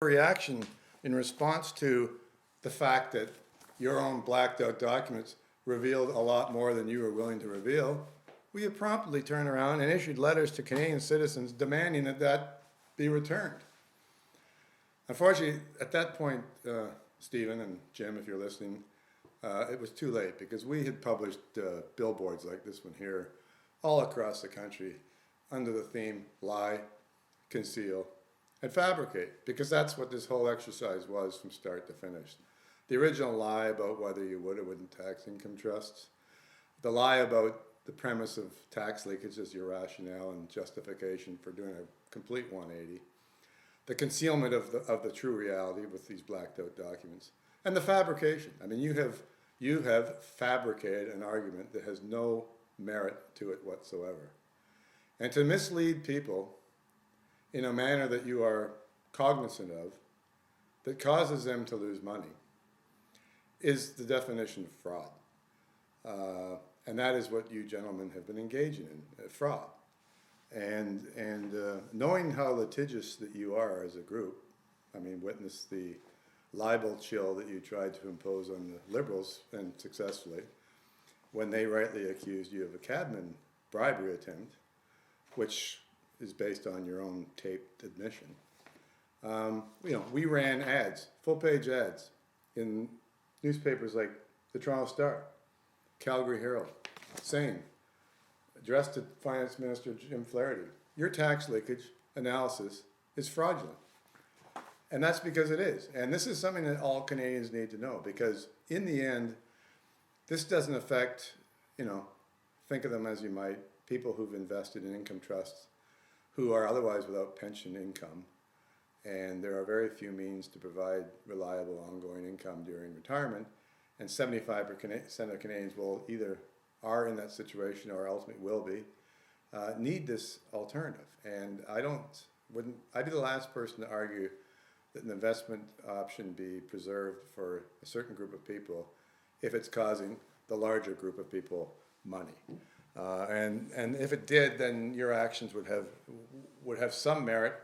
reaction in response to the fact that your own blacked out documents revealed a lot more than you were willing to reveal, we have promptly turned around and issued letters to Canadian citizens demanding that that be returned. Unfortunately, at that point, Stephen and Jim, if you're listening, it was too late because we had published billboards like this one here all across the country under the theme lie, conceal, and fabricate, because that's what this whole exercise was from start to finish. The original lie about whether you would or wouldn't tax income trusts, the lie about the premise of tax leakage as your rationale and justification for doing a complete 180, the concealment of the true reality with these blacked out documents, and the fabrication. I mean, you have fabricated an argument that has no merit to it whatsoever. And to mislead people in a manner that you are cognizant of, that causes them to lose money, is the definition of fraud. And that is what you gentlemen have been engaging in, fraud. And knowing how litigious that you are as a group, I mean, witness the libel chill that you tried to impose on the Liberals, and successfully, when they rightly accused you of a Cadman bribery attempt, which is based on your own taped admission. We ran ads, full-page ads, in newspapers like the Toronto Star, Calgary Herald, saying, addressed to Finance Minister Jim Flaherty, your tax leakage analysis is fraudulent. And that's because it is. And this is something that all Canadians need to know, because in the end, this doesn't affect, think of them as you might, people who've invested in income trusts who are otherwise without pension income. And there are very few means to provide reliable ongoing income during retirement. And 75% of Canadians will either are in that situation or ultimately will be, need this alternative. And I'd be the last person to argue that an investment option be preserved for a certain group of people if it's causing the larger group of people money. And if it did, then your actions would have some merit,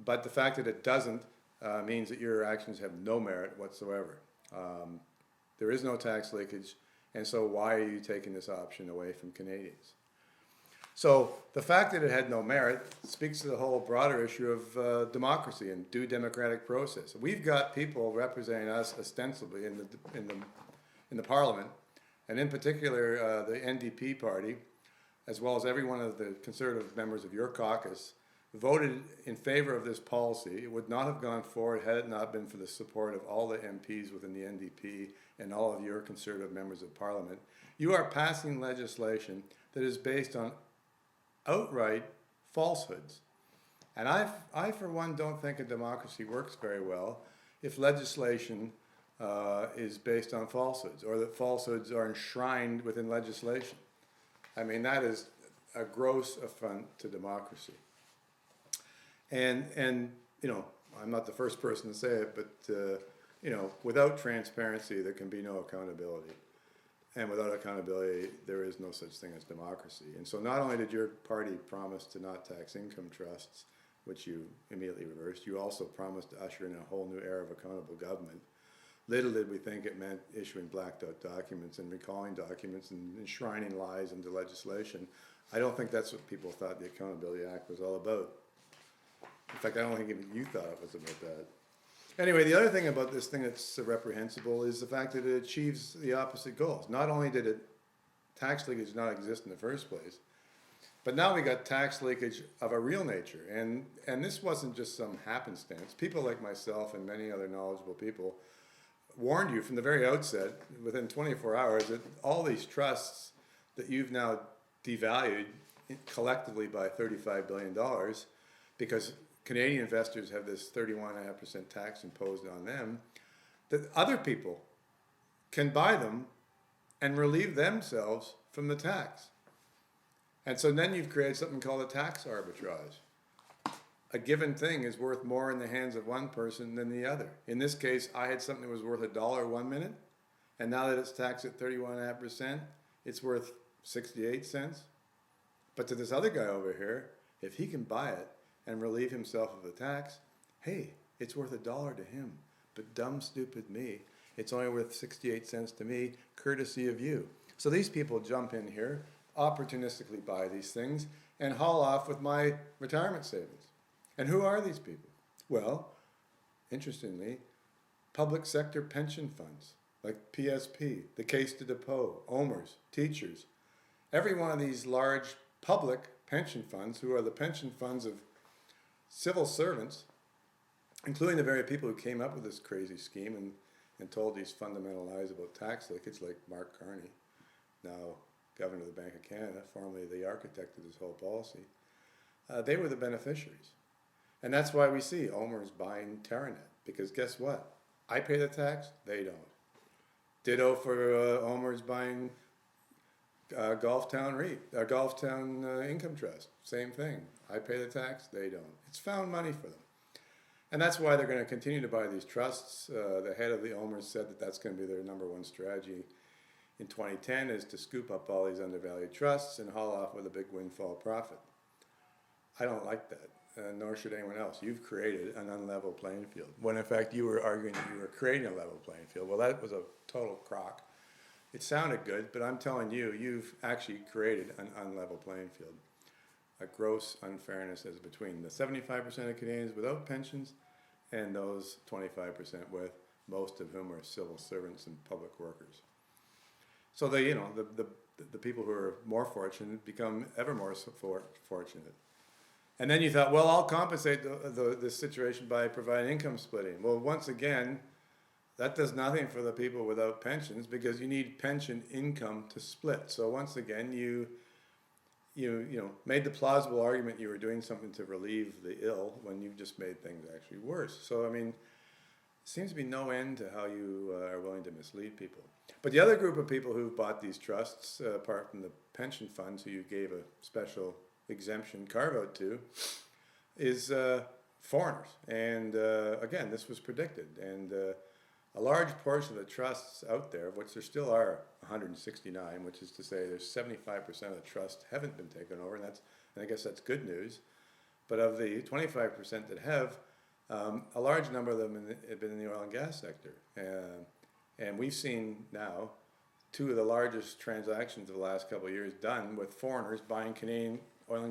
but the fact that it doesn't means that your actions have no merit whatsoever. There is no tax leakage, and so why are you taking this option away from Canadians? So the fact that it had no merit speaks to the whole broader issue of democracy and due democratic process. We've got people representing us ostensibly in the Parliament, and in particular the NDP party, as well as every one of the Conservative members of your caucus, voted in favor of this policy. It would not have gone forward had it not been for the support of all the MPs within the NDP and all of your Conservative members of Parliament. You are passing legislation that is based on outright falsehoods. And I for one, don't think a democracy works very well if legislation is based on falsehoods, or that falsehoods are enshrined within legislation. I mean, that is a gross affront to democracy. And I'm not the first person to say it, but without transparency, there can be no accountability. And without accountability, there is no such thing as democracy. And so not only did your party promise to not tax income trusts, which you immediately reversed, you also promised to usher in a whole new era of accountable government. Little did we think it meant issuing blacked out documents and recalling documents and enshrining lies into legislation. I don't think that's what people thought the Accountability Act was all about. In fact, I don't think even you thought it was about that. Anyway, the other thing about this thing that's reprehensible is the fact that it achieves the opposite goals. Not only did tax leakage not exist in the first place, but now we got tax leakage of a real nature. And this wasn't just some happenstance. People like myself and many other knowledgeable people warned you from the very outset, within 24 hours, that all these trusts that you've now devalued collectively by $35 billion, because Canadian investors have this 31.5% tax imposed on them, that other people can buy them and relieve themselves from the tax. And so then you've created something called a tax arbitrage. A given thing is worth more in the hands of one person than the other. In this case, I had something that was worth $1 1 minute, and now that it's taxed at 31.5%, it's worth 68 cents. But to this other guy over here, if he can buy it and relieve himself of the tax, hey, it's worth $1 to him. But dumb, stupid me, it's only worth 68 cents to me, courtesy of you. So these people jump in here, opportunistically buy these things, and haul off with my retirement savings. And who are these people? Well, interestingly, public sector pension funds, like PSP, the Caisse de Depot, OMERS, teachers. Every one of these large public pension funds, who are the pension funds of civil servants, including the very people who came up with this crazy scheme and told these fundamental lies about tax leakage, like Mark Carney, now Governor of the Bank of Canada, formerly the architect of this whole policy. They were the beneficiaries. And that's why we see OMERS buying Terranet, because guess what? I pay the tax, they don't. Ditto for OMERS buying Golftown Income Trust. Same thing. I pay the tax, they don't. It's found money for them. And that's why they're going to continue to buy these trusts. The head of the OMERS said that that's going to be their #1 strategy in 2010, is to scoop up all these undervalued trusts and haul off with a big windfall profit. I don't like that, nor should anyone else. You've created an unlevel playing field, when in fact you were arguing that you were creating a level playing field. Well, that was a total crock. It sounded good, but I'm telling you, you've actually created an unlevel playing field. A gross unfairness is between the 75% of Canadians without pensions and those 25% with, most of whom are civil servants and public workers. So the people who are more fortunate become ever more fortunate. And then you thought, well, I'll compensate this situation by providing income splitting. Well, once again, that does nothing for the people without pensions, because you need pension income to split. So once again, you made the plausible argument you were doing something to relieve the ill when you just made things actually worse. So, I mean, seems to be no end to how you are willing to mislead people. But the other group of people who've bought these trusts, apart from the pension funds who you gave a special exemption carve-out to, is foreigners. And again, this was predicted. And a large portion of the trusts out there, of which there still are 169, which is to say there's 75% of the trusts haven't been taken over, and I guess that's good news. But of the 25% that have, a large number of them have been in the oil and gas sector. And we've seen now 2 of the largest transactions of the last couple of years done with foreigners buying